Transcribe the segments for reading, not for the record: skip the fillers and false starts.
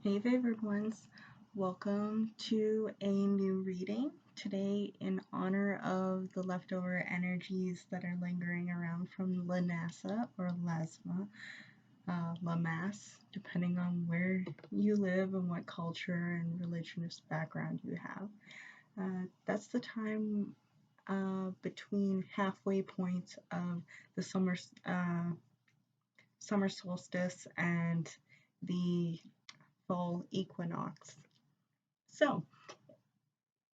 Hey favored ones, welcome to a new reading. Today, in honor of the leftover energies that are lingering around from Lunasa or Lammas, depending on where you live and what culture and religious background you have. That's the time between halfway points of the summer solstice and the fall equinox. So,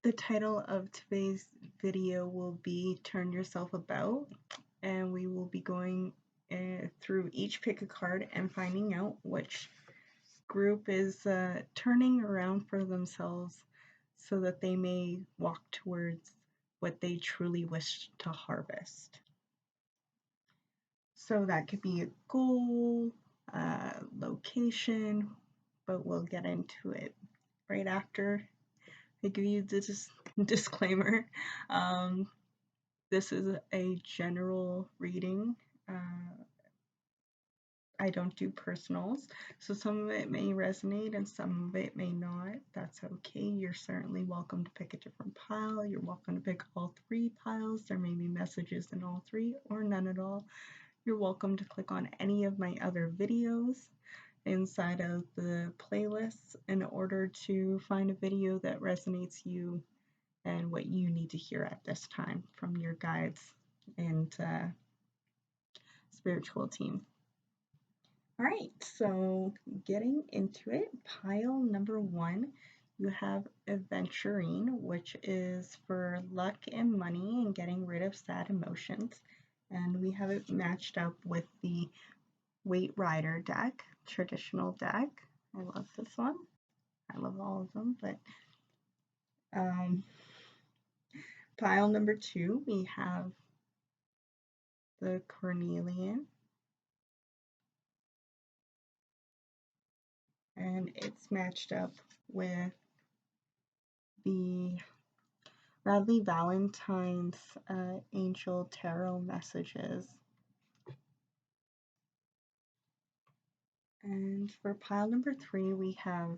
the title of today's video will be Turn Yourself About, and we will be going through each pick a card and finding out which group is turning around for themselves so that they may walk towards what they truly wish to harvest. So that could be a goal, location, but we'll get into it right after I give you this disclaimer. This is a general reading. I don't do personals, so some of it may resonate and some of it may not. That's okay. You're certainly welcome to pick a different pile. You're welcome to pick all three piles. There may be messages in all three or none at all. You're welcome to click on any of my other videos inside of the playlists in order to find a video that resonates you and what you need to hear at this time from your guides and spiritual team. All right, so getting into it, pile number 1, you have Aventurine, which is for luck and money and getting rid of sad emotions. And we have it matched up with the Waite Rider deck, traditional deck. I love this one. I love all of them, but pile number 2, we have the Carnelian, and it's matched up with the Radleigh Valentine's Angel Tarot Messages. And for pile number 3, we have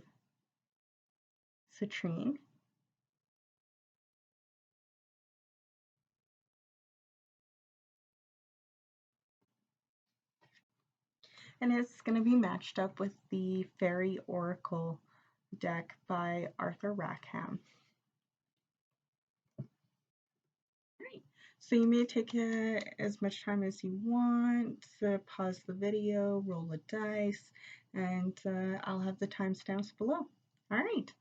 Citrine. And it's going to be matched up with the Fairy Oracle deck by Arthur Rackham. Right. So you may take as much time as you want to pause the video, roll a dice, and I'll have the timestamps below. All right.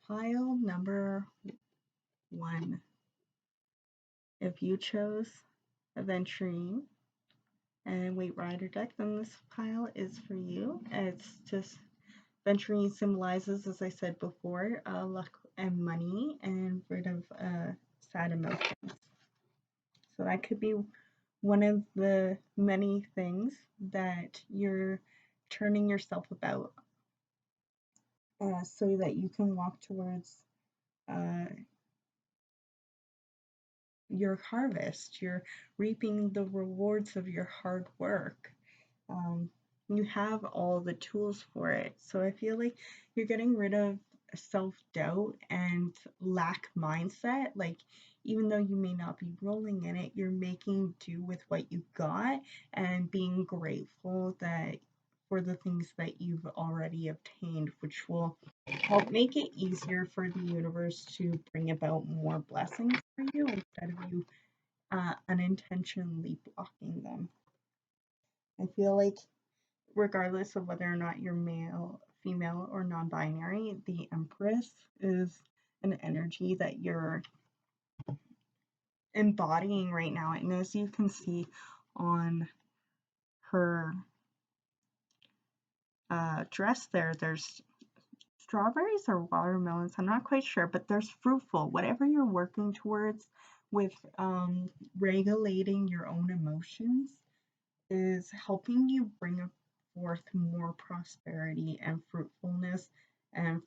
Pile number 1. If you chose Aventurine and Waite Rider deck, then this pile is for you. It's just Aventurine symbolizes, as I said before, luck and money and rid of sad emotions. So that could be one of the many things that you're turning yourself about so that you can walk towards your harvest. You're reaping the rewards of your hard work. You have all the tools for it. So I feel like you're getting rid of self-doubt and lack mindset. Like, even though you may not be rolling in it, you're making do with what you got and being grateful that for the things that you've already obtained, which will help make it easier for the universe to bring about more blessings for you instead of you unintentionally blocking them. I feel like regardless of whether or not you're male, female, or non-binary, the Empress is an energy that you're embodying right now. And as you can see on her dress there's strawberries or watermelons, I'm not quite sure, but there's fruitful. Whatever you're working towards with regulating your own emotions is helping you bring forth more prosperity and fruitfulness and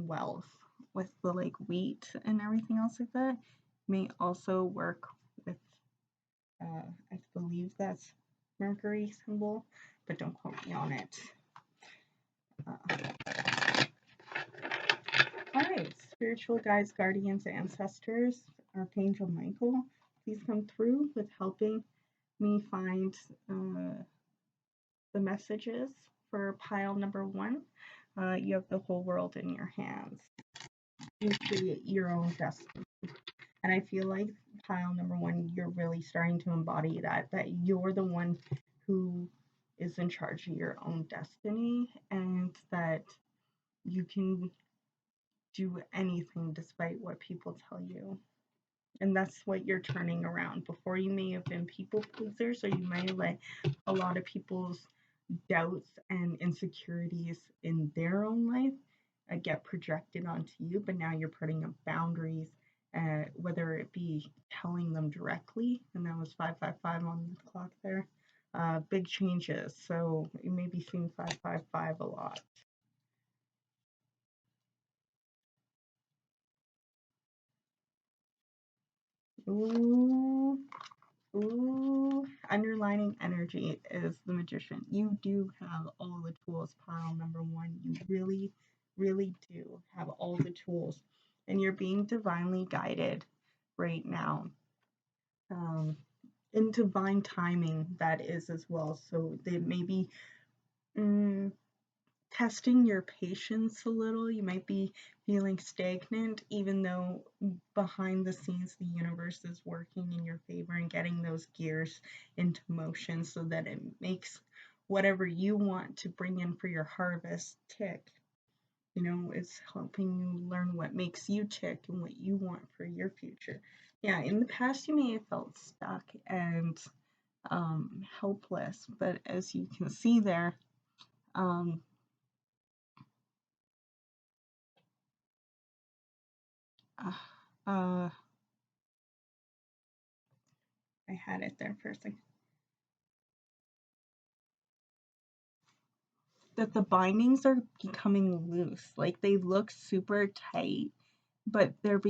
wealth. With the like wheat and everything else like that, may also work with I believe that's Mercury symbol, but don't quote me on it. All right, spiritual guides, guardians, ancestors, Archangel Michael, please come through with helping me find the messages for pile number 1. You have the whole world in your hands. You create your own destiny. And I feel like pile number 1, you're really starting to embody that you're the one who is in charge of your own destiny, and that you can do anything despite what people tell you. And that's what you're turning around. Before, you may have been people pleasers, or you may let a lot of people's doubts and insecurities in their own life get projected onto you, but now you're putting up boundaries, whether it be telling them directly, and that was 555 on the clock there. Big changes, so you may be seeing 555 a lot. Ooh, underlining energy is the Magician. You do have all the tools, pile number 1. You really, really do have all the tools, and you're being divinely guided right now. In divine timing, that is, as well. So they may be testing your patience a little. You might be feeling stagnant, even though behind the scenes the universe is working in your favor and getting those gears into motion so that it makes whatever you want to bring in for your harvest tick. You know, it's helping you learn what makes you tick and what you want for your future. Yeah, in the past you may have felt stuck and helpless, but as you can see there, I had it there for a second. That the bindings are becoming loose. Like, they look super tight, but they're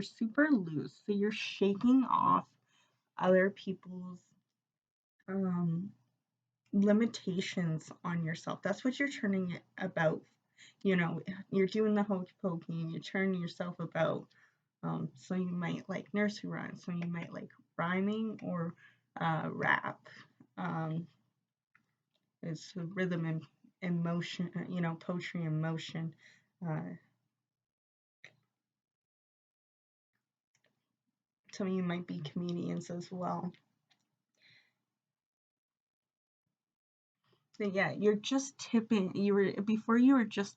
super loose. So you're shaking off other people's limitations on yourself. That's what you're turning it about. You know, you're doing the hokey pokey and you're turning yourself about. So you might like nursery rhymes, so you might like rhyming or rap. It's rhythm and emotion, you know, poetry and motion. Some of you might be comedians as well. But yeah, you're just tipping. Before you were just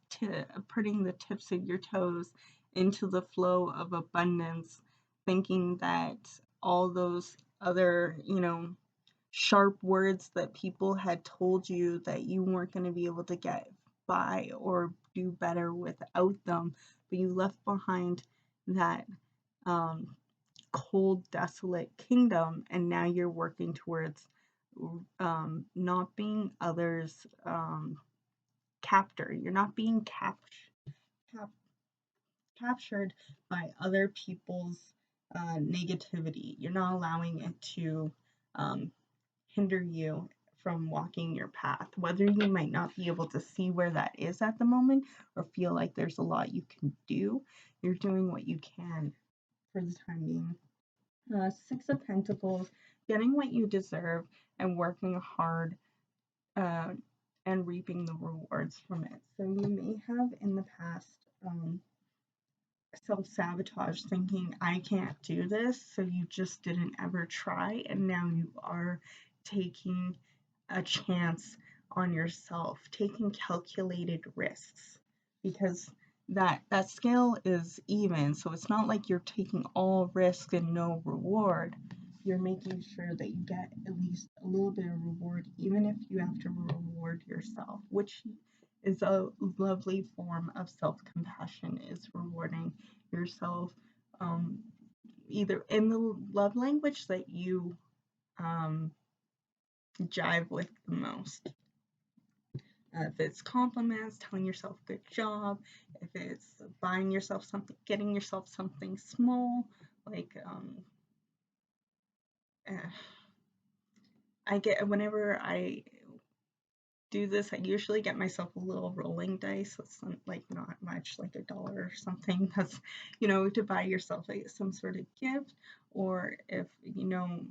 putting the tips of your toes into the flow of abundance, thinking that all those other, you know, sharp words that people had told you that you weren't going to be able to get by or do better without them, but you left behind that cold, desolate kingdom, and now you're working towards not being others' captor. You're not being captured by other people's negativity. You're not allowing it to hinder you from walking your path. Whether you might not be able to see where that is at the moment or feel like there's a lot you can do, you're doing what you can for the time being. 6 of Pentacles, getting what you deserve and working hard and reaping the rewards from it. So you may have in the past self-sabotage, thinking, I can't do this, so you just didn't ever try, and now you are taking a chance on yourself, taking calculated risks, because that scale is even, so it's not like you're taking all risk and no reward. You're making sure that you get at least a little bit of reward, even if you have to reward yourself, which is a lovely form of self-compassion, is rewarding yourself, either in the love language that you jive with the most. If it's compliments, telling yourself good job, if it's buying yourself something, getting yourself something small, like I get, whenever I do this, I usually get myself a little rolling dice. It's like not much, like $1 or something. That's, you know, to buy yourself like some sort of gift, or if you know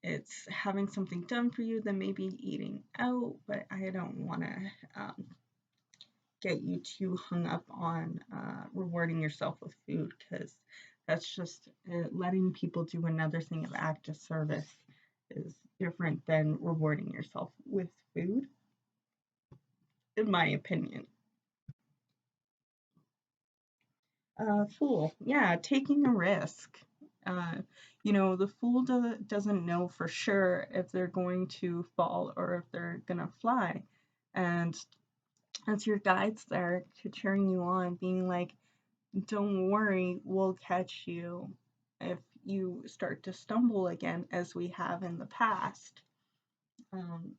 it's having something done for you, then maybe eating out. But I don't want to get you too hung up on rewarding yourself with food, because that's just letting people do another thing of act of service is different than rewarding yourself with food, in my opinion. Fool, yeah, taking a risk. Uh, you know, the fool doesn't know for sure if they're going to fall or if they're gonna fly. And as your guides there to cheering you on, being like, don't worry, we'll catch you if you start to stumble again, as we have in the past. Um,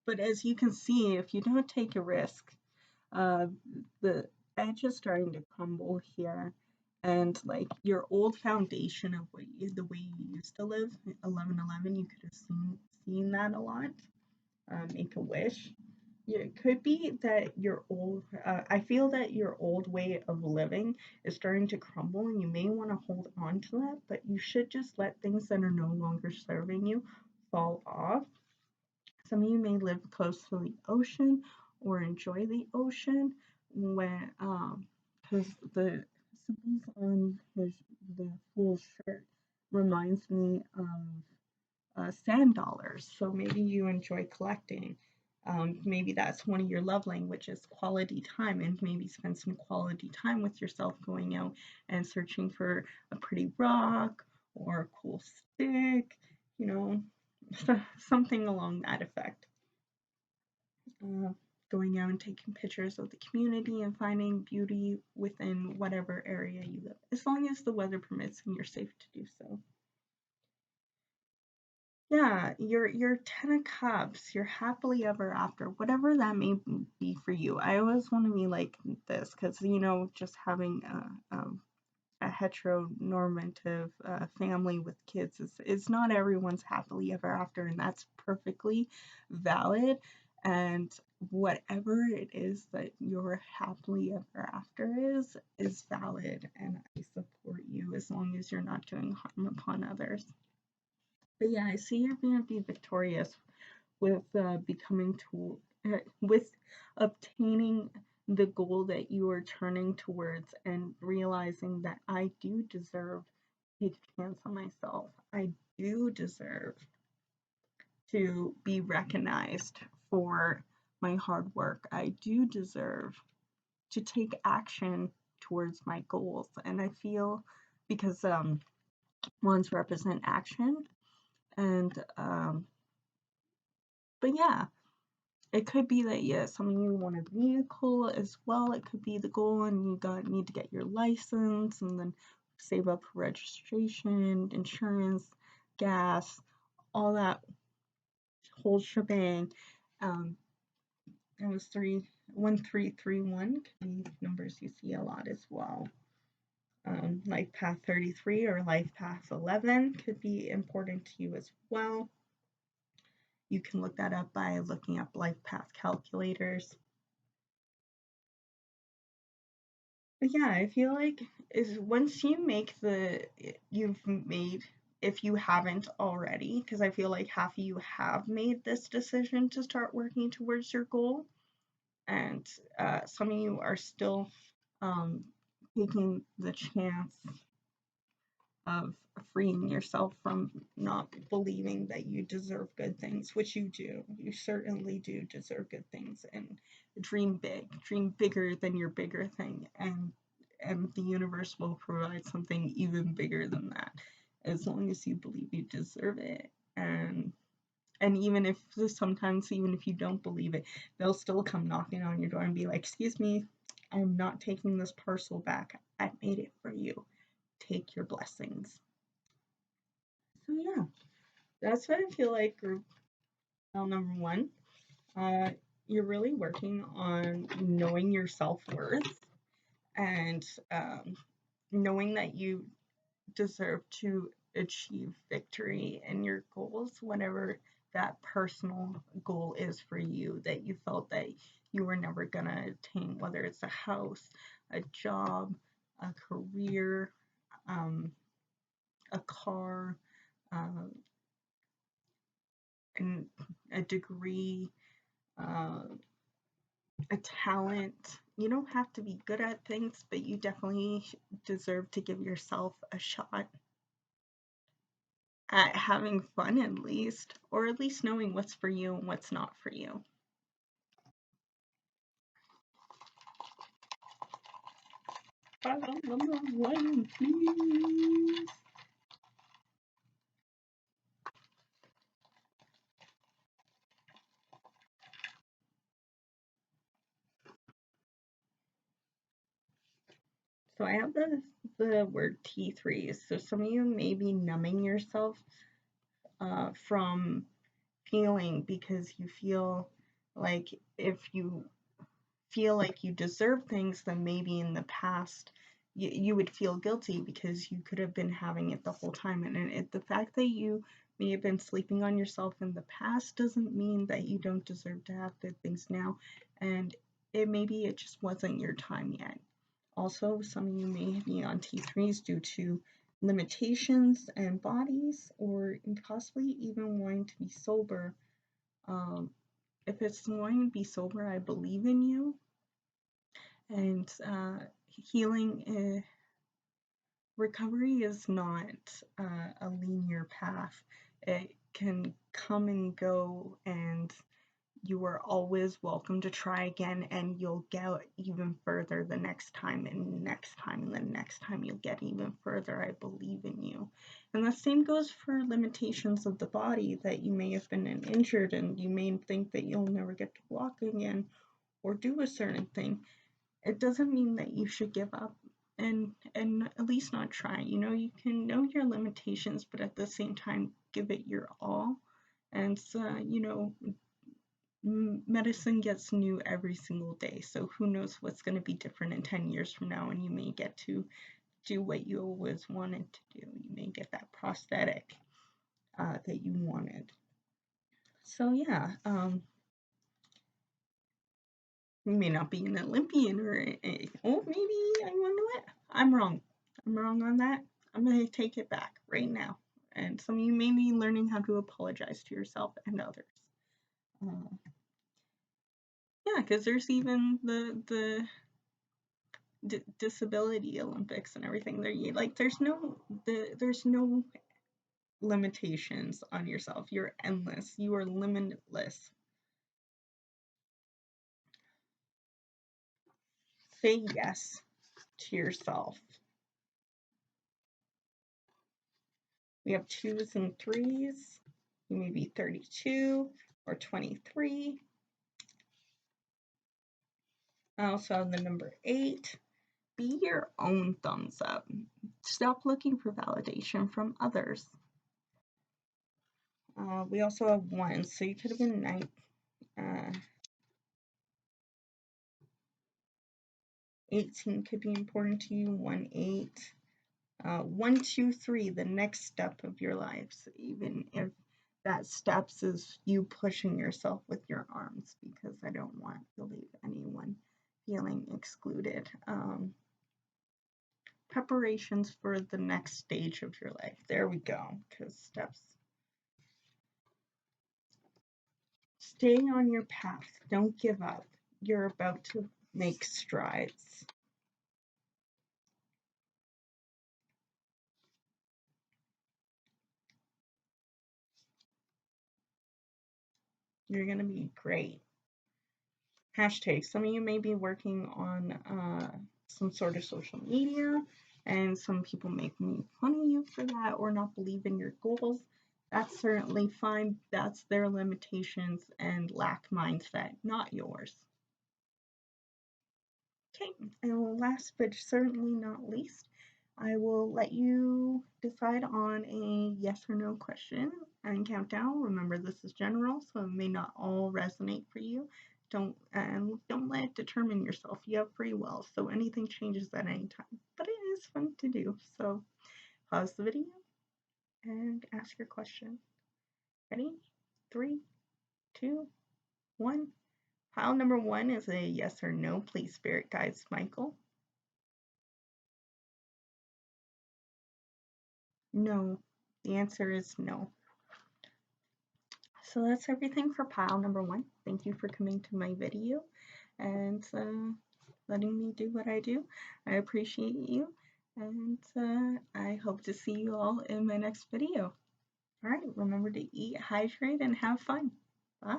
but as you can see, if you don't take a risk, uh, the edge is starting to crumble here. And like your old foundation of the way you used to live, 1111, you could have seen that a lot. Make a wish. Yeah, it could be that your old, I feel that your old way of living is starting to crumble, and you may want to hold on to that, but you should just let things that are no longer serving you fall off. Some of you may live close to the ocean or enjoy the ocean when, because the symbols on the fool's shirt reminds me of sand dollars. So maybe you enjoy collecting. Maybe that's one of your love languages, quality time, and maybe spend some quality time with yourself going out and searching for a pretty rock or a cool stick, you know, something along that effect. Uh, Going out and taking pictures of the community and finding beauty within whatever area you live, as long as the weather permits and you're safe to do so. Yeah, your 10 of cups, your happily ever after, whatever that may be for you. I always want to be like this because, you know, just having a heteronormative family with kids is not everyone's happily ever after, and that's perfectly valid. And whatever it is that your happily ever after is valid, and I support you as long as you're not doing harm upon others. But yeah, I see you're going to be victorious with with obtaining the goal that you are turning towards, and realizing that I do deserve to take a chance on myself. I do deserve to be recognized for my hard work. I do deserve to take action towards my goals. And I feel, because ones represent action, and but yeah, it could be that, yeah, some of you want a vehicle as well. It could be the goal, and you need to get your license, and then save up for registration, insurance, gas, all that whole shebang. It was 1331 could be numbers you see a lot as well. Life path 33 or life path 11 could be important to you as well. You can look that up by looking up life path calculators. But yeah, I feel like once you make if you haven't already, because I feel like half of you have made this decision to start working towards your goal, and some of you are still taking the chance of freeing yourself from not believing that you deserve good things, which you do. You certainly do deserve good things, and dream big, dream bigger than your bigger thing, and the universe will provide something even bigger than that, as long as you believe you deserve it. And even if sometimes, even if you don't believe it, they'll still come knocking on your door and be like, excuse me, I'm not taking this parcel back. I made it for you. Take your blessings. So yeah, that's what I feel like group number one. You're really working on knowing your self-worth, and knowing that you deserve to achieve victory in your goals, whatever that personal goal is for you that you felt that you were never going to attain, whether it's a house, a job, a career, um, a car, uh, and a degree, uh, a talent. You don't have to be good at things, but you definitely deserve to give yourself a shot at having fun at least, or at least knowing what's for you and what's not for you. One, please. So I have the word T3. So some of you may be numbing yourself from feeling, because you feel like if you feel like you deserve things, then maybe in the past you would feel guilty because you could have been having it the whole time. And the fact that you may have been sleeping on yourself in the past doesn't mean that you don't deserve to have good things now. And maybe it just wasn't your time yet. Also, some of you may be on T3s due to limitations and bodies, or possibly even wanting to be sober. If it's wanting to be sober, I believe in you. And healing, recovery is not a linear path. It can come and go, and you are always welcome to try again, and you'll get even further the next time, and next time, and the next time you'll get even further. I believe in you. And the same goes for limitations of the body, that you may have been injured and you may think that you'll never get to walk again or do a certain thing. It doesn't mean that you should give up, and at least not try. You can know your limitations, but at the same time give it your all. And medicine gets new every single day, so who knows what's going to be different in 10 years from now, and you may get to do what you always wanted to do. You may get that prosthetic that you wanted. So yeah, you may not be an Olympian, or maybe, you want to know what? I'm wrong. I'm wrong on that. I'm going to take it back right now. And some of you may be learning how to apologize to yourself and others. Yeah, because there's even the disability Olympics and everything. There's no limitations on yourself. You're endless. You are limitless. Say yes to yourself. We have 2s and 3s. You may be 32 or 23. I also have the number 8. Be your own thumbs up. Stop looking for validation from others. We also have 1, so you could have been 9. 18 could be important to you. 1, 8. 1, 2, 3, the next step of your lives, even if that steps is you pushing yourself with your arms, because I don't want to leave anyone feeling excluded. Preparations for the next stage of your life. There we go, because steps. Stay on your path. Don't give up. You're about to make strides. You're going to be great. Hashtag. Some of you may be working on some sort of social media, and some people make fun of you for that or not believe in your goals. That's certainly fine. That's their limitations and lack mindset, not yours. Okay, and last but certainly not least, I will let you decide on a yes or no question and countdown. Remember, this is general, so it may not all resonate for you. Don't let it determine yourself. You have free will, so anything changes at any time. But it is fun to do. So pause the video and ask your question. Ready? 3, 2, 1. Pile number 1 is a yes or no. Please, spirit guides, Michael. No. The answer is no. So that's everything for pile number 1. Thank you for coming to my video and letting me do what I do. I appreciate you, and I hope to see you all in my next video. All right, remember to eat, hydrate, and have fun. Bye.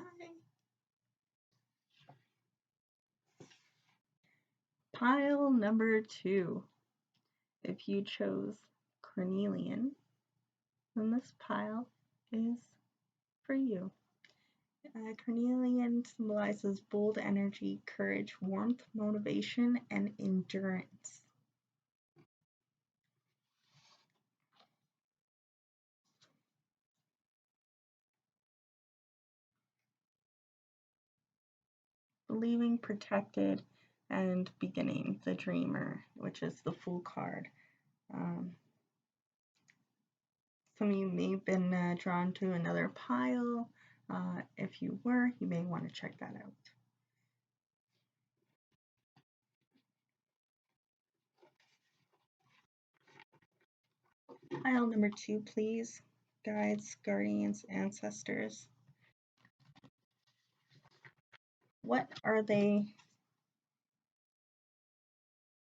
Pile number 2. If you chose Carnelian, then this pile is for you. Carnelian symbolizes bold energy, courage, warmth, motivation, and endurance. Believing, protected, and beginning, the dreamer, which is the Fool card. Some of you may have been drawn to another pile. If you were, you may want to check that out. Pile number 2, please. Guides, guardians, ancestors. What are they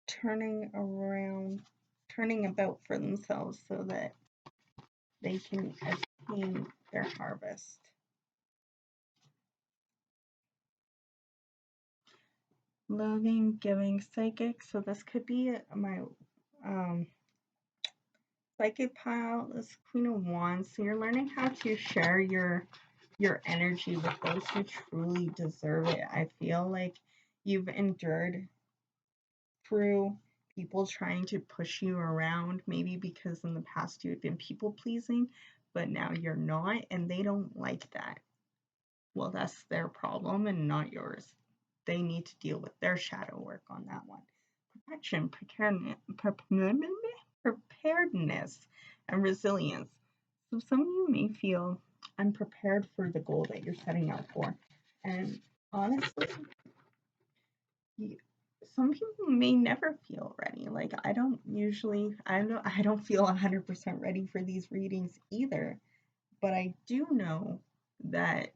turning about for themselves so that they can attain their harvest? Loving, giving, psychic. So this could be my psychic pile. This Queen of Wands. So you're learning how to share your energy with those who truly deserve it. I feel like you've endured through people trying to push you around, maybe because in the past you had been people pleasing, but now you're not, and they don't like that. Well, that's their problem and not yours. They need to deal with their shadow work on that one. Protection, preparedness, and resilience. So some of you may feel unprepared for the goal that you're setting out for. And honestly, some people may never feel ready. Like I don't feel 100% ready for these readings either. But I do know that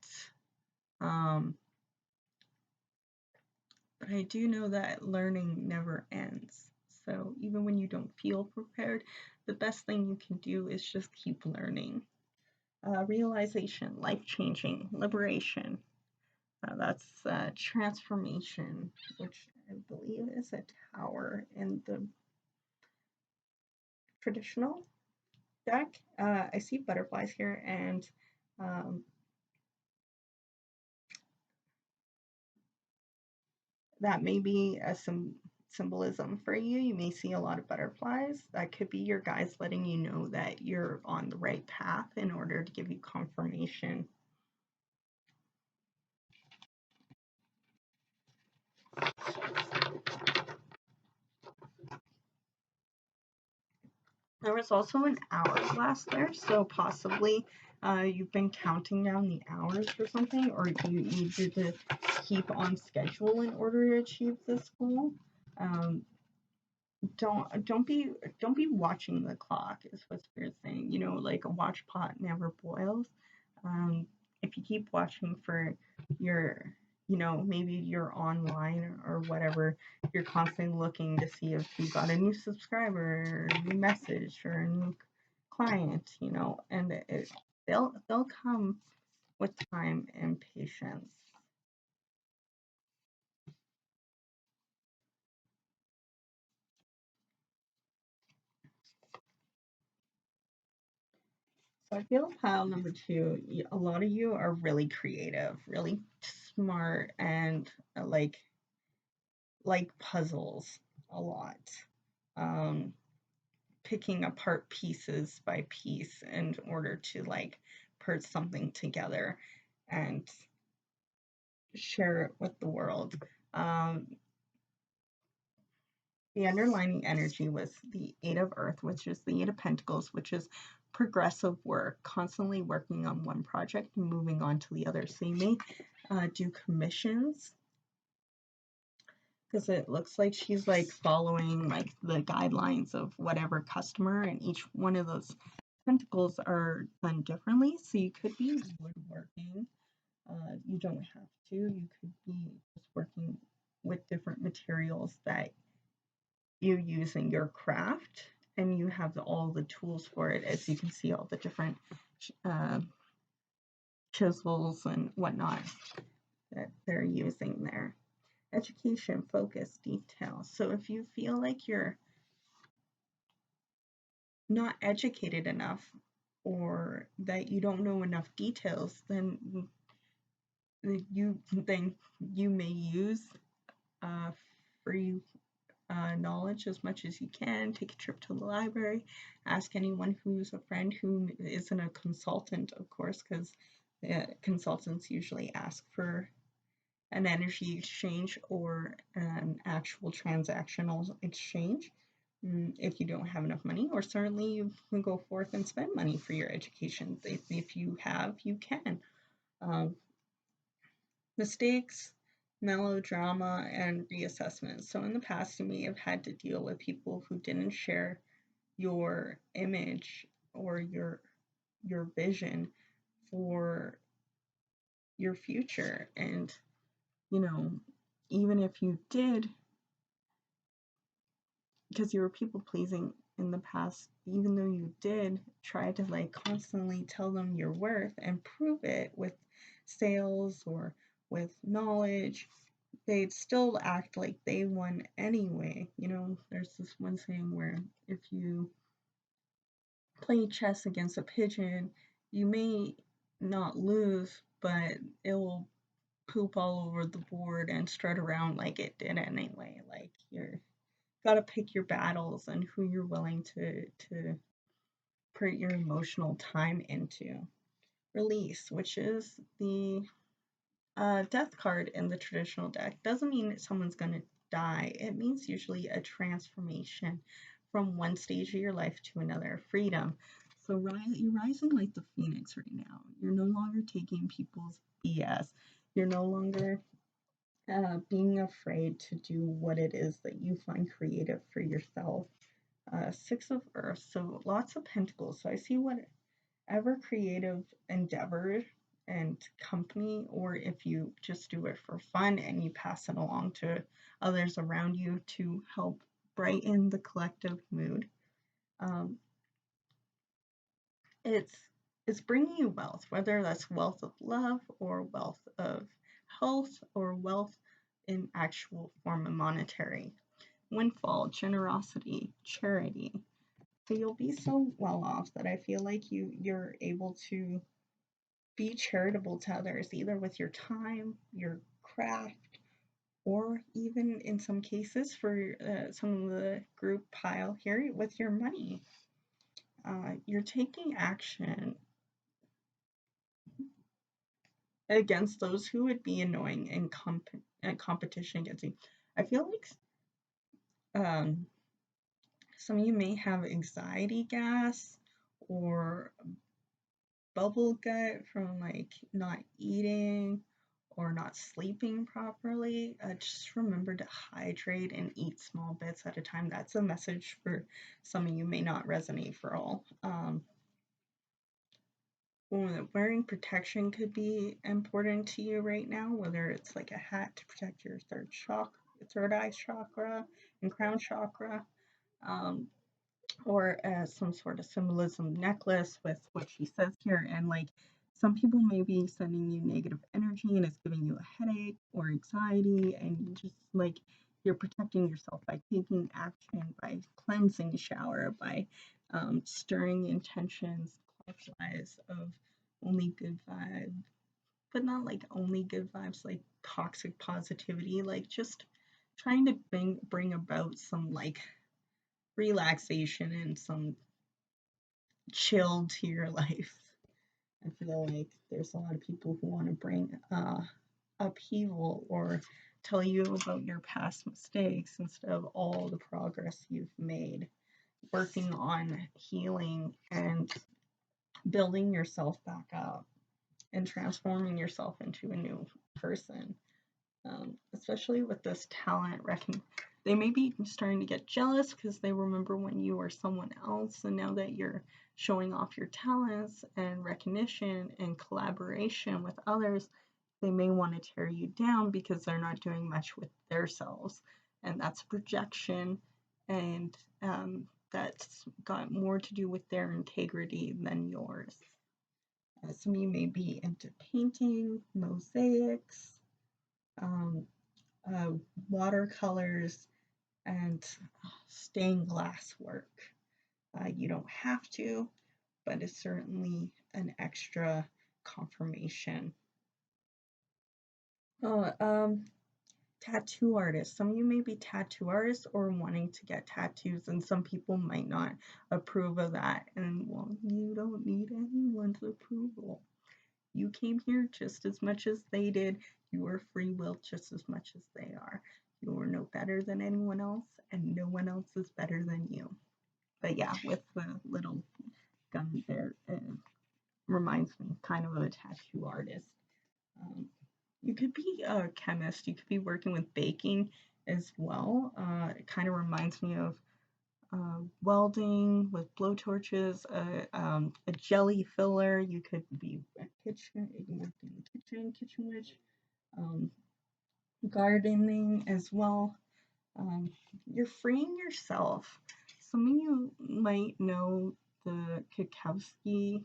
learning never ends. So even when you don't feel prepared, the best thing you can do is just keep learning. Realization, life-changing, liberation. That's transformation, which I believe is a tower in the traditional deck. I see butterflies here, and that may be a symbolism for you. You may see a lot of butterflies. That could be your guides letting you know that you're on the right path in order to give you confirmation. There was also an hourglass there, so possibly you've been counting down the hours for something, or you needed to keep on schedule in order to achieve this goal. Don't be watching the clock, is what Spirit's saying. You know, like a watch pot never boils. If you keep watching for your, maybe you're online or whatever, you're constantly looking to see if you got a new subscriber, a new message, or a new client, and they'll come with time and patience. So I feel pile number 2, a lot of you are really creative, really smart, and like puzzles a lot. Picking apart pieces by piece in order to put something together and share it with the world. The underlying energy was the 8 of Earth, which is the 8 of Pentacles, which is progressive work, constantly working on one project and moving on to the other. So you may do commissions, because it looks like she's like following like the guidelines of whatever customer, and each one of those pentacles are done differently. So you could be woodworking. You don't have to. You could be just working with different materials that you use in your craft, and you have all the tools for it. As you can see, all the different chisels and whatnot that they're using there. Education, focus, detail. So if you feel like you're not educated enough, or that you don't know enough details, then you may use free knowledge as much as you can. Take a trip to the library, ask anyone who's a friend who isn't a consultant, of course, because consultants usually ask for an energy exchange or an actual transactional exchange if you don't have enough money, or certainly you can go forth and spend money for your education. If you have, you can. Mistakes, melodrama, and reassessment. So in the past, you may have had to deal with people who didn't share your image or your vision for your future. And even if you did, because you were people pleasing in the past, even though you did try to like constantly tell them your worth and prove it with sales or with knowledge, they'd still act like they won anyway. There's this one saying where if you play chess against a pigeon, you may not lose, but it will poop all over the board and strut around like it did anyway. Like, you're got to pick your battles and who you're willing to put your emotional time into. Release, which is the death card in the traditional deck, doesn't mean that someone's going to die. It means usually a transformation from one stage of your life to another. Freedom. So you're rising like the phoenix right now. You're no longer taking people's BS. You're no longer being afraid to do what it is that you find creative for yourself. Six of Earth, so lots of pentacles. So I see whatever creative endeavor and company, or if you just do it for fun and you pass it along to others around you to help brighten the collective mood. It's bringing you wealth, whether that's wealth of love or wealth of health or wealth in actual form of monetary. Windfall, generosity, charity. So you'll be so well off that I feel like you're able to be charitable to others, either with your time, your craft, or even in some cases for some of the group pile here, with your money. You're taking action against those who would be annoying in competition against you. I feel like some of you may have anxiety gas or bubble gut from like not eating or not sleeping properly. Just remember to hydrate and eat small bits at a time. That's a message for some of you, may not resonate for all. Wearing protection could be important to you right now, whether it's like a hat to protect your third eye chakra and crown chakra, or as some sort of symbolism necklace with what she says here. And like, some people may be sending you negative energy and it's giving you a headache or anxiety, and you just like, you're protecting yourself by taking action, by cleansing the shower, by stirring intentions clockwise of only good vibes, but not like only good vibes, like toxic positivity, like just trying to bring about some like relaxation and some chill to your life. I feel like there's a lot of people who want to bring upheaval or tell you about your past mistakes instead of all the progress you've made working on healing and building yourself back up and transforming yourself into a new person. Especially with this talent they may be starting to get jealous because they remember when you were someone else, and now that you're showing off your talents and recognition and collaboration with others, they may want to tear you down because they're not doing much with themselves, and that's projection, and that's got more to do with their integrity than yours. Some of you may be into painting, mosaics, watercolors, and stained glass work. You don't have to, but it's certainly an extra confirmation. Tattoo artists. Some of you may be tattoo artists or wanting to get tattoos, and some people might not approve of that. And well, you don't need anyone's approval. You came here just as much as they did. You are free will just as much as they are. You are no better than anyone else, and no one else is better than you. But yeah, with the little gun there, it reminds me kind of a tattoo artist. You could be a chemist. You could be working with baking as well. It kind of reminds me of welding with blowtorches, a jelly filler. You could be a kitchen witch, gardening as well. You're freeing yourself. Some of you might know the Kikowski.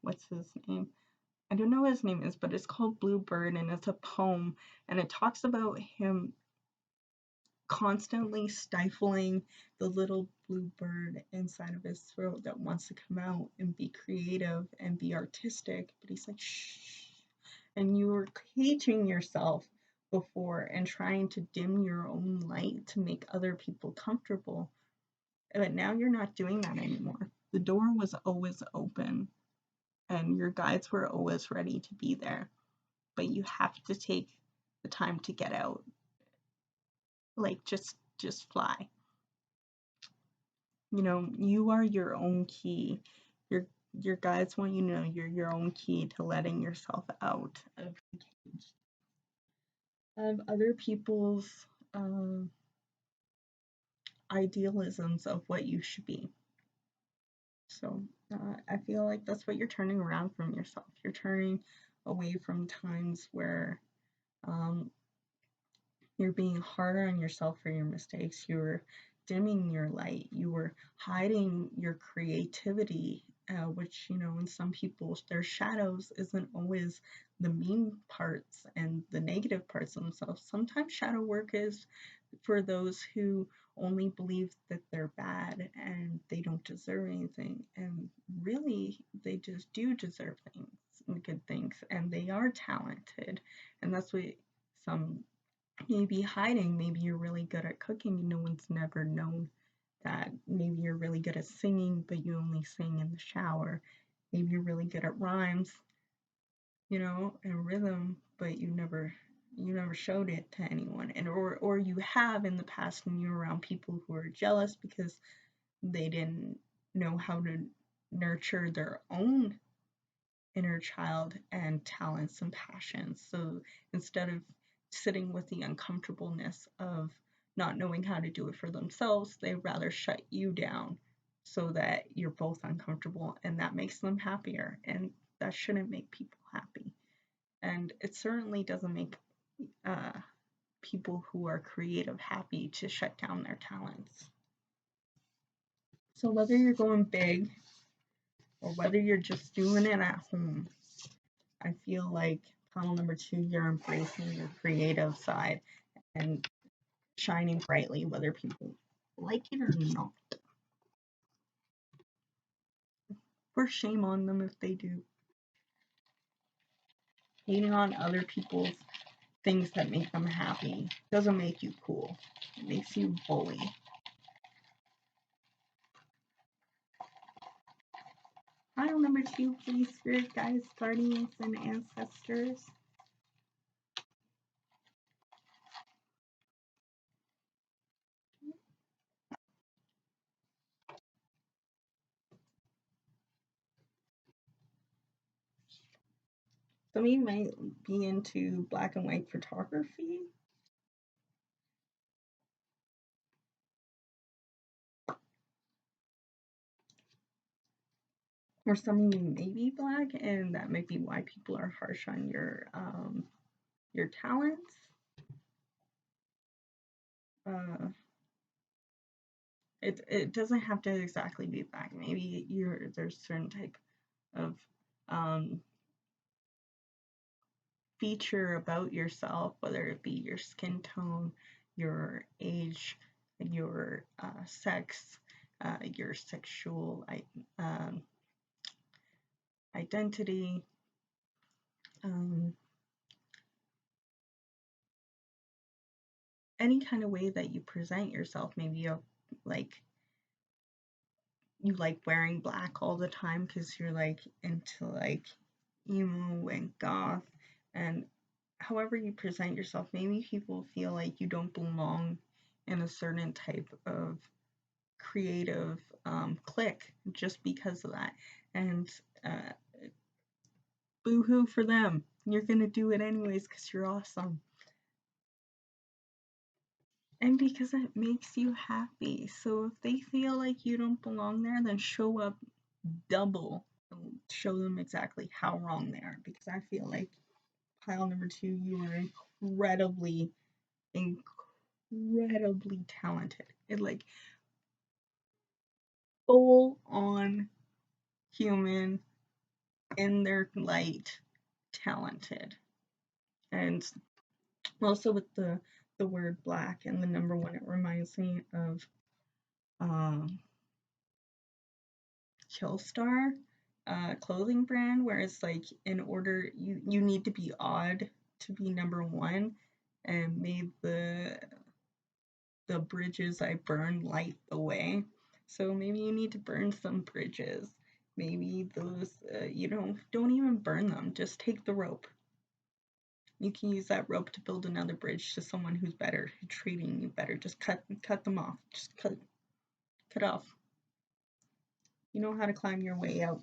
What's his name? I don't know what his name is, but it's called Bluebird, and it's a poem, and it talks about him constantly stifling the little blue bird inside of his throat that wants to come out and be creative and be artistic, but he's like, shh. And you were caging yourself before and trying to dim your own light to make other people comfortable. But now you're not doing that anymore. The door was always open and your guides were always ready to be there. But you have to take the time to get out. Like just fly. You know, you are your own key. Your guides want you to know you're your own key to letting yourself out of the cage of other people's idealisms of what you should be. So I feel like that's what you're turning around from yourself. You're turning away from times where you're being harder on yourself for your mistakes. You were dimming your light. You were hiding your creativity, which, you know, in some people, their shadows isn't always the mean parts and the negative parts of themselves. Sometimes shadow work is for those who only believe that they're bad and they don't deserve anything. And really, they just do deserve things and good things. And they are talented. And that's what some maybe hiding. Maybe you're really good at cooking. No one's never known that. Maybe you're really good at singing, but you only sing in the shower. Maybe you're really good at rhymes, you know, and rhythm, but you never showed it to anyone. And or you have in the past and you're around people who are jealous because they didn't know how to nurture their own inner child and talents and passions. So instead of sitting with the uncomfortableness of not knowing how to do it for themselves, they rather shut you down so that you're both uncomfortable, and that makes them happier, and that shouldn't make people happy. And it certainly doesn't make people who are creative happy to shut down their talents. So whether you're going big or whether you're just doing it at home, I feel like pile number 2, you're embracing your creative side and shining brightly, whether people like it or not. Or shame on them if they do. Hating on other people's things that make them happy doesn't make you cool. It makes you bully. Pile number 2, please, spirit guides, guardians, and ancestors. Some of you might be into black and white photography. Or some of you may be black, and that might be why people are harsh on your talents. It doesn't have to exactly be black. Maybe there's a certain type of feature about yourself, whether it be your skin tone, your age, your sex, your sexual identity, any kind of way that you present yourself. Maybe you like wearing black all the time because you're like into like emo and goth, and however you present yourself, maybe people feel like you don't belong in a certain type of creative clique just because of that. And boo-hoo for them. You're gonna do it anyways because you're awesome. And because it makes you happy. So if they feel like you don't belong there, then show up double. Show them exactly how wrong they are. Because I feel like pile number 2, you are incredibly talented. It like full on human in their light talented. And also with the word black and the number 1, it reminds me of Killstar clothing brand, where it's like in order you need to be odd to be number 1, and made the bridges I burn light the way. So maybe you need to burn some bridges. Maybe those don't even burn them, just take the rope. You can use that rope to build another bridge to someone who's better, who's treating you better. Just cut them off. Just cut off. You know how to climb your way out.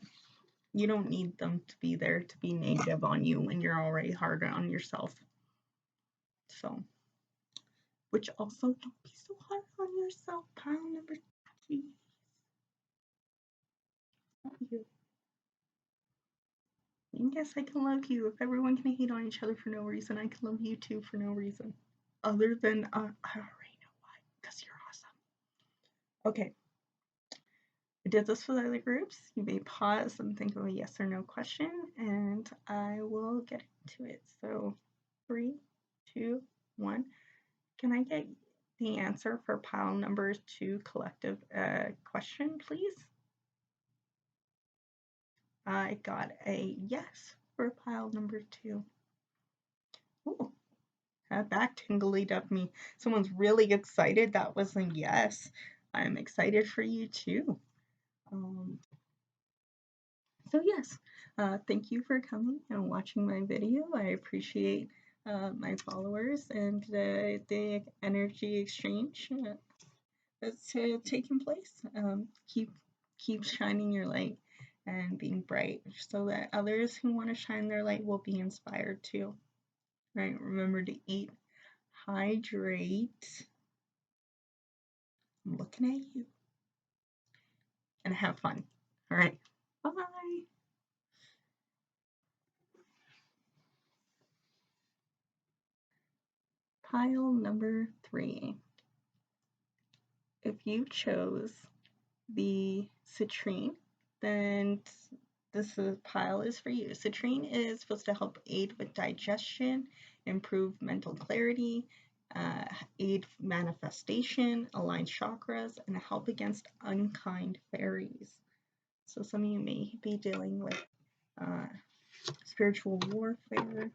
You don't need them to be there to be negative on you when you're already hard on yourself. So, which also, don't be so hard on yourself. Pile number 3. Yes, I can love you. If everyone can hate on each other for no reason, I can love you too for no reason. Other than, I already know why, because you're awesome. Okay. I did this with other groups. You may pause and think of a yes or no question, and I will get into it. So 3, 2, 1. Can I get the answer for pile number 2 collective question, please? I got a yes for pile number 2. Ooh, that tingled up me. Someone's really excited. That was a yes. I'm excited for you too. So yes, thank you for coming and watching my video. I appreciate my followers and the energy exchange that's taking place. Keep shining your light and being bright so that others who want to shine their light will be inspired too. Right? Remember to eat, hydrate. I'm looking at you. And have fun. All right. Bye. Pile number 3. If you chose the citrine, then this pile is for you. Citrine is supposed to help aid with digestion, improve mental clarity, aid manifestation, align chakras, and help against unkind fairies. So some of you may be dealing with spiritual warfare,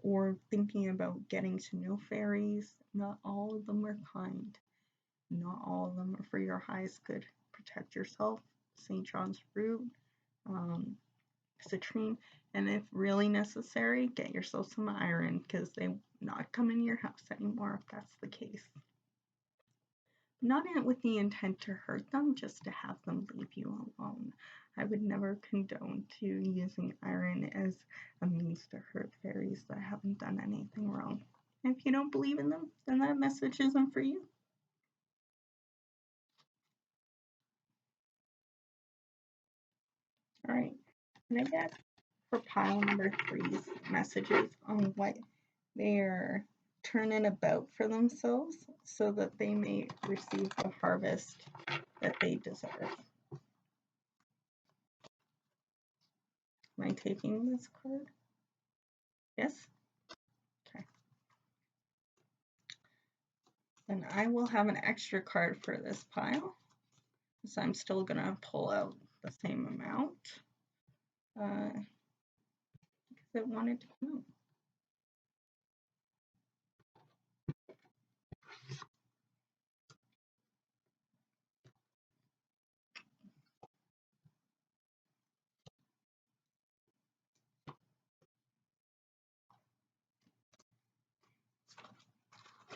or thinking about getting to know fairies. Not all of them are kind. Not all of them are for your highest good. Protect yourself. St. John's root, citrine, and if really necessary, get yourself some iron because they will not come in your house anymore if that's the case. Not with the intent to hurt them, just to have them leave you alone. I would never condone to using iron as a means to hurt fairies that haven't done anything wrong. If you don't believe in them, then that message isn't for you. All right, and I get for pile number 3's messages on what they're turning about for themselves so that they may receive the harvest that they deserve. Am I taking this card? Yes? Okay. Then I will have an extra card for this pile. So I'm still going to pull out the same amount because it wanted to come out.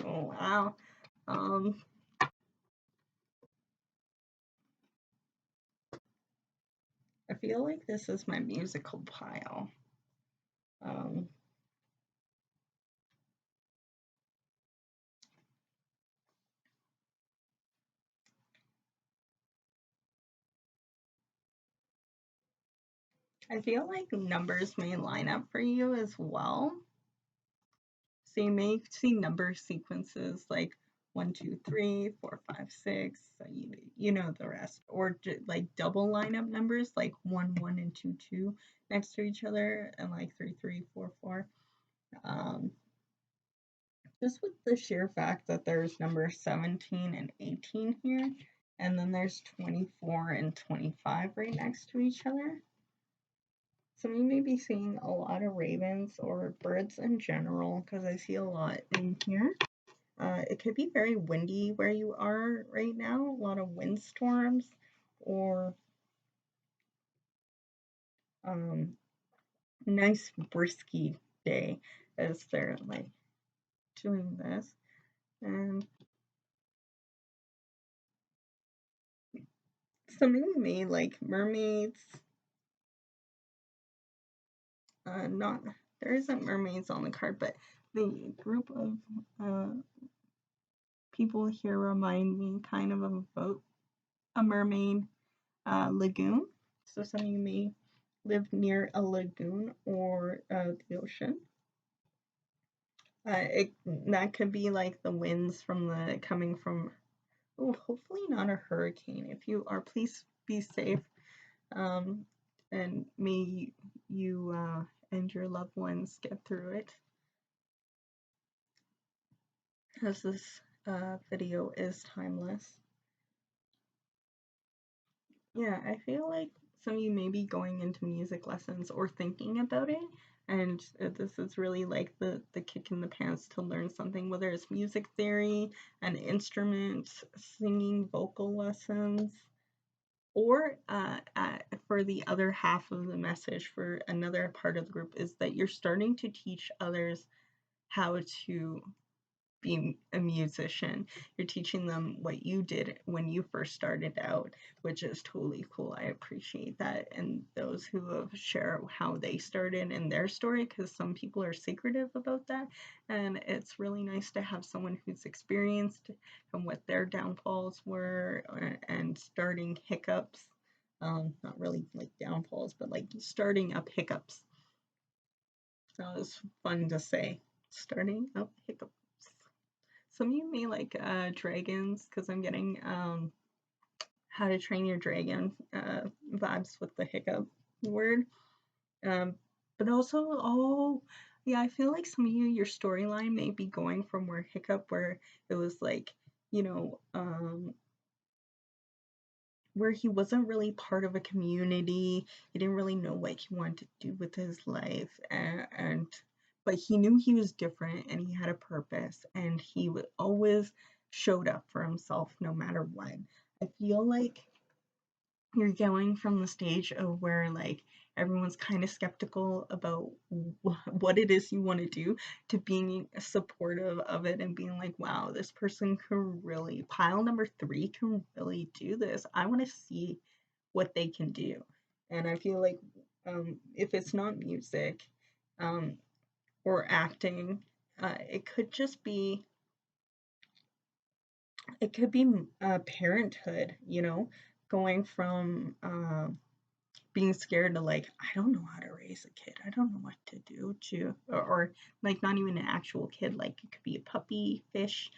Oh, wow. I feel like this is my musical pile. I feel like numbers may line up for you as well. So you may see number sequences like 1, 2, 3, 4, 5, 6. So you know the rest, or like double lineup numbers like 1, 1, and 2, 2 next to each other, and like 3, 3, 4, 4. Just with the sheer fact that there's number 17 and 18 here, and then there's 24 and 25 right next to each other. So you may be seeing a lot of ravens or birds in general, because I see a lot in here. It could be very windy where you are right now, a lot of windstorms, or nice brisky day as they're like doing this. And some of you may like mermaids. Not there isn't mermaids on the card, but the group of people here remind me kind of about a mermaid lagoon. So some of you may live near a lagoon or the ocean. That could be like the winds from the coming from. Oh, hopefully not a hurricane. If you are, please be safe. And may you and your loved ones get through it. As this video is timeless. Yeah, I feel like some of you may be going into music lessons or thinking about it, and this is really like the kick in the pants to learn something, whether it's music theory, an instrument, singing, vocal lessons, or for the other half of the message for another part of the group is that you're starting to teach others how to be a musician. You're teaching them what you did when you first started out, which is totally cool. I appreciate that. And those who have shared how they started in their story, because some people are secretive about that. And it's really nice to have someone who's experienced and what their downfalls were and starting hiccups. Not really like downfalls, but like starting up hiccups. That was fun to say. Starting up hiccups. Some of you may like dragons, because I'm getting How to Train Your Dragon vibes with the hiccup word. But also, oh, yeah, I feel like some of you, your storyline may be going from where hiccup, where it was like, you know, where he wasn't really part of a community. He didn't really know what he wanted to do with his life, but he knew he was different and he had a purpose, and he always showed up for himself no matter what. I feel like you're going from the stage of where like everyone's kind of skeptical about what it is you want to do, to being supportive of it and being like, wow, this person can really, pile number 3 can really do this. I want to see what they can do. And I feel like if it's not music or acting, it could just be, it could be parenthood, you know, going from being scared to like, I don't know how to raise a kid. I don't know what to do to, or like not even an actual kid. Like it could be a puppy, fish,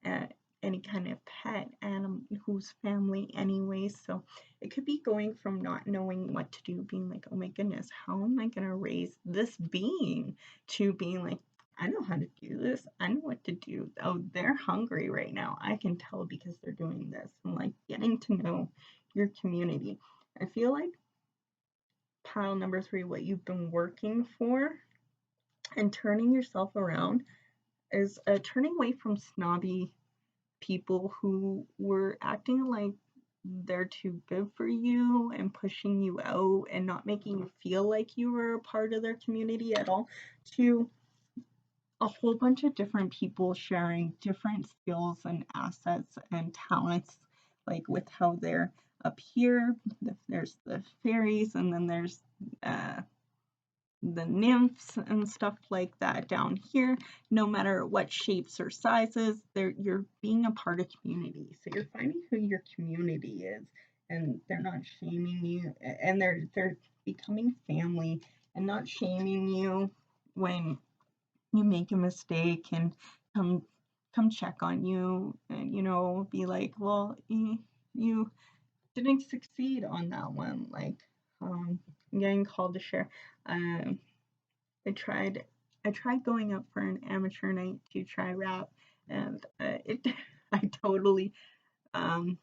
uh, any kind of pet animal whose family anyway. So it could be going from not knowing what to do, being like, oh my goodness, how am I going to raise this being, to being like, I know how to do this. I know what to do. Oh, they're hungry right now. I can tell because they're doing this. And like getting to know your community. I feel like pile number 3, what you've been working for and turning yourself around, is turning away from snobby people who were acting like they're too good for you and pushing you out and not making you feel like you were a part of their community at all, to a whole bunch of different people sharing different skills and assets and talents, like with how they're up here. There's the fairies, and then there's uh, the nymphs and stuff like that down here. No matter what shapes or sizes, you're being a part of community. So you're finding who your community is, and they're not shaming you, and they're becoming family and not shaming you when you make a mistake, and come come check on you, and be like, well, you didn't succeed on that one. Like, I'm getting called to share. Um, I tried I tried going up for an amateur night to try rap, and it I totally um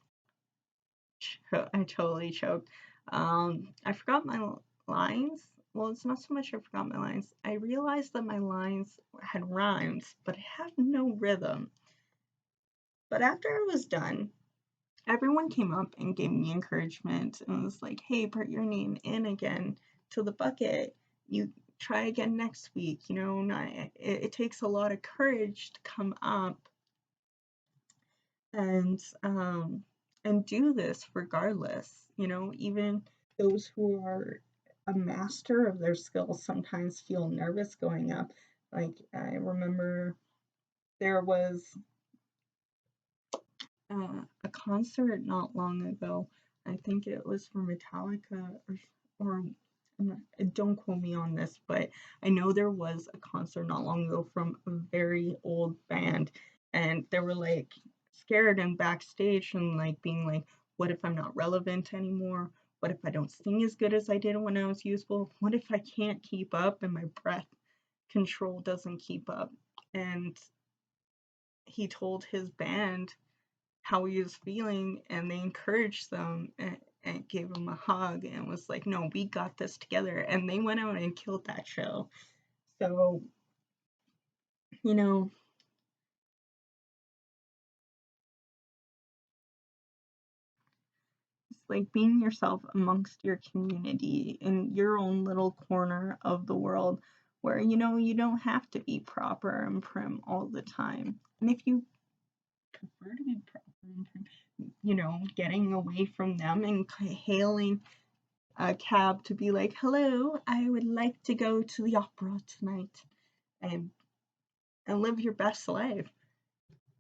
I totally choked. I forgot my lines. Well, it's not so much I forgot my lines. I realized that my lines had rhymes, but it had no rhythm. But after I was done, everyone came up and gave me encouragement and was like, hey, put your name in again to the bucket. You try again next week. It takes a lot of courage to come up and do this regardless. Even those who are a master of their skills sometimes feel nervous going up. Like, I remember there was a concert not long ago. I think it was for Metallica, or don't quote me on this, but I know there was a concert not long ago from a very old band, and they were like scared and backstage and like being like, what if I'm not relevant anymore? What if I don't sing as good as I did when I was useful? What if I can't keep up and my breath control doesn't keep up? And he told his band how he was feeling, and they encouraged them, and gave him a hug and was like, no, we got this together, and they went out and killed that show. So, you know it's like being yourself amongst your community in your own little corner of the world, where you don't have to be proper and prim all the time. And if you prefer to be proper and prim, getting away from them and hailing a cab to be like, hello, I would like to go to the opera tonight, and live your best life.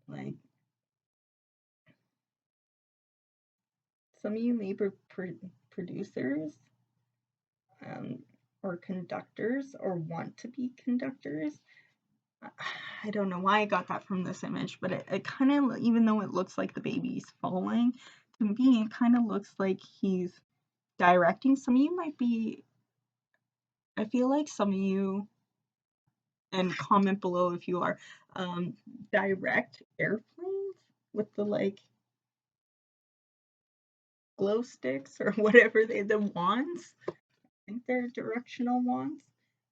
Like, some of you may be producers, um, or conductors, or want to be conductors. I don't know why I got that from this image, but it kind of, even though it looks like the baby's falling, to me it kind of looks like he's directing. Some of you might be, I feel like some of you, and comment below if you are, direct airplanes with the like glow sticks or whatever, the wands. I think they're directional wands.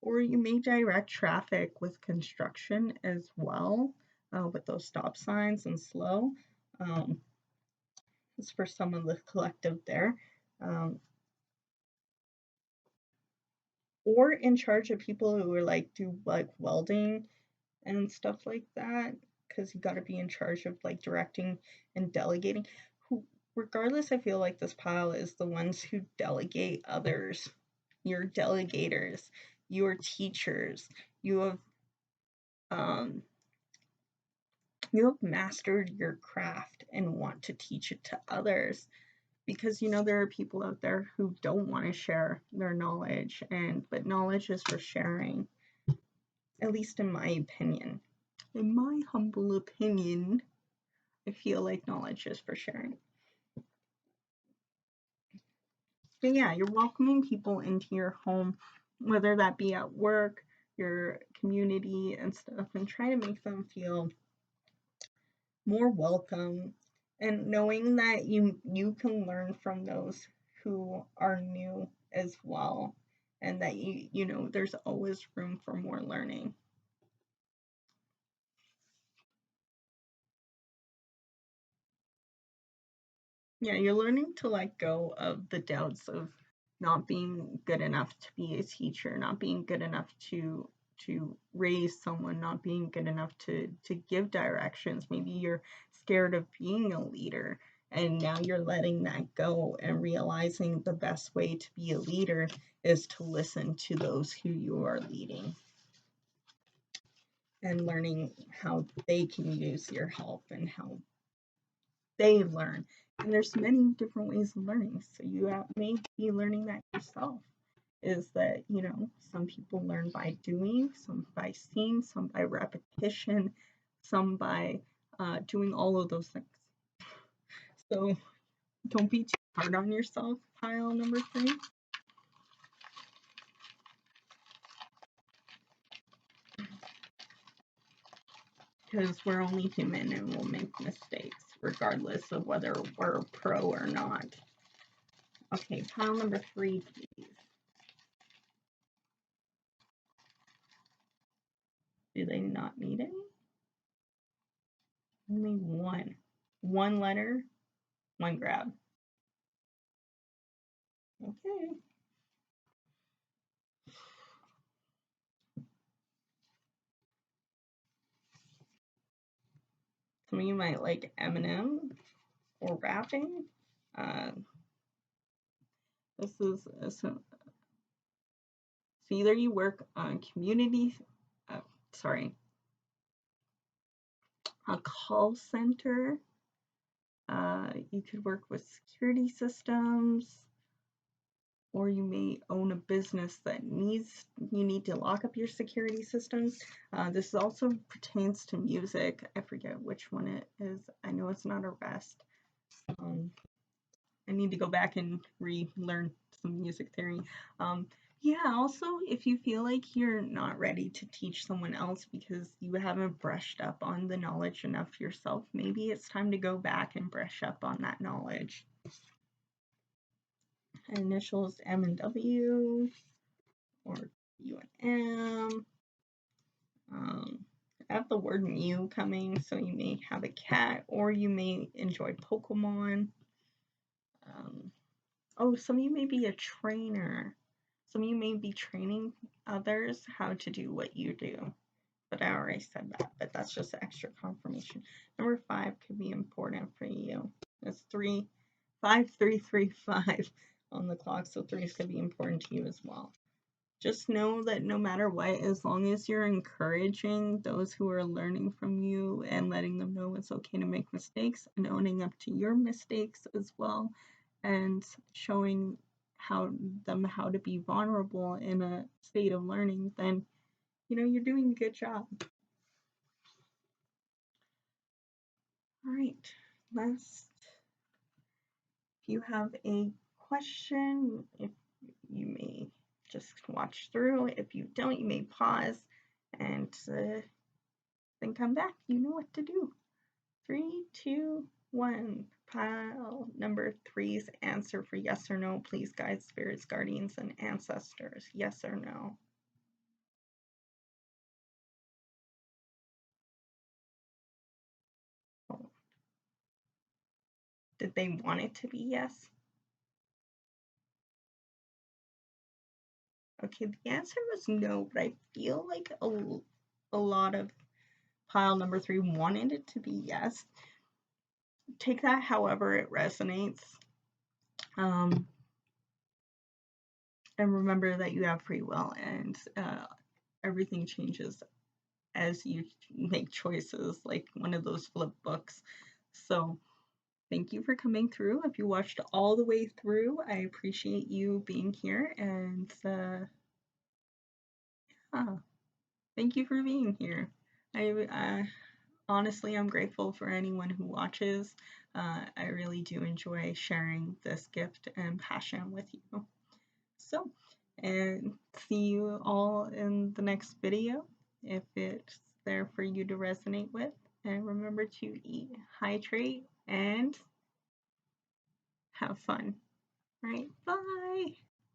Or you may direct traffic with construction as well, with those stop signs and slow. It's for some of the collective there. Um, or in charge of people who are like do like welding and stuff like that, because you got to be in charge of like directing and delegating. Who regardless, I feel like this pile is the ones who delegate others. You're delegators, you're teachers, you have mastered your craft and want to teach it to others, because you know there are people out there who don't want to share their knowledge, but knowledge is for sharing, at least in my opinion. In my humble opinion, I feel like knowledge is for sharing. But yeah, you're welcoming people into your home, whether that be at work, your community and stuff, and try to make them feel more welcome, and knowing that you can learn from those who are new as well, and that you know there's always room for more learning. Yeah, you're learning to let go of the doubts of not being good enough to be a teacher, not being good enough to raise someone, not being good enough to give directions. Maybe you're scared of being a leader, and now you're letting that go and realizing the best way to be a leader is to listen to those who you are leading, and learning how they can use your help and how they learn. And there's many different ways of learning, so you may be learning that yourself. Is that, you know, some people learn by doing, some by seeing, some by repetition, some by doing all of those things. So don't be too hard on yourself, pile number 3. Because we're only human and we'll make mistakes, regardless of whether we're pro or not. Okay, pile number 3, please. Do they not need any? Only one. One letter, one grab. Okay. Some of you might like Eminem or rapping. This is so either you work on community, a call center. You could work with security systems, or you may own a business that you need to lock up your security systems. This also pertains to music. I forget which one it is. I know it's not arrest. I need to go back and relearn some music theory. Yeah, also, if you feel like you're not ready to teach someone else because you haven't brushed up on the knowledge enough yourself, maybe it's time to go back and brush up on that knowledge. Initials M and W, or U and M. I have the word Mew coming, so you may have a cat, or you may enjoy Pokemon. Oh, some of you may be a trainer. Some of you may be training others how to do what you do. But I already said that, but that's just extra confirmation. Number 5 could be important for you. It's 5-3-3-5 on the clock, so 3 is going to be important to you as well. Just know that no matter what, as long as you're encouraging those who are learning from you and letting them know it's okay to make mistakes and owning up to your mistakes as well, and showing them how to be vulnerable in a state of learning, then you know you're doing a good job. All right, last, if you have a question, if you may just watch through. If you don't, you may pause and then come back. You know what to do. 3, 2, 1. Pile number 3's answer for yes or no, please, guides, spirits, guardians, and ancestors. Yes or no? Oh. Did they want it to be yes? Okay, the answer was no, but I feel like a lot of pile number 3 wanted it to be yes. take that however it resonates. And remember that you have free will, and everything changes as you make choices, like one of those flip books. So thank you for coming through. If you watched all the way through, I appreciate you being here, and thank you for being here. Honestly, I'm grateful for anyone who watches. I really do enjoy sharing this gift and passion with you. So, and see you all in the next video if it's there for you to resonate with. And remember to eat, hydrate, and have fun. All right, bye.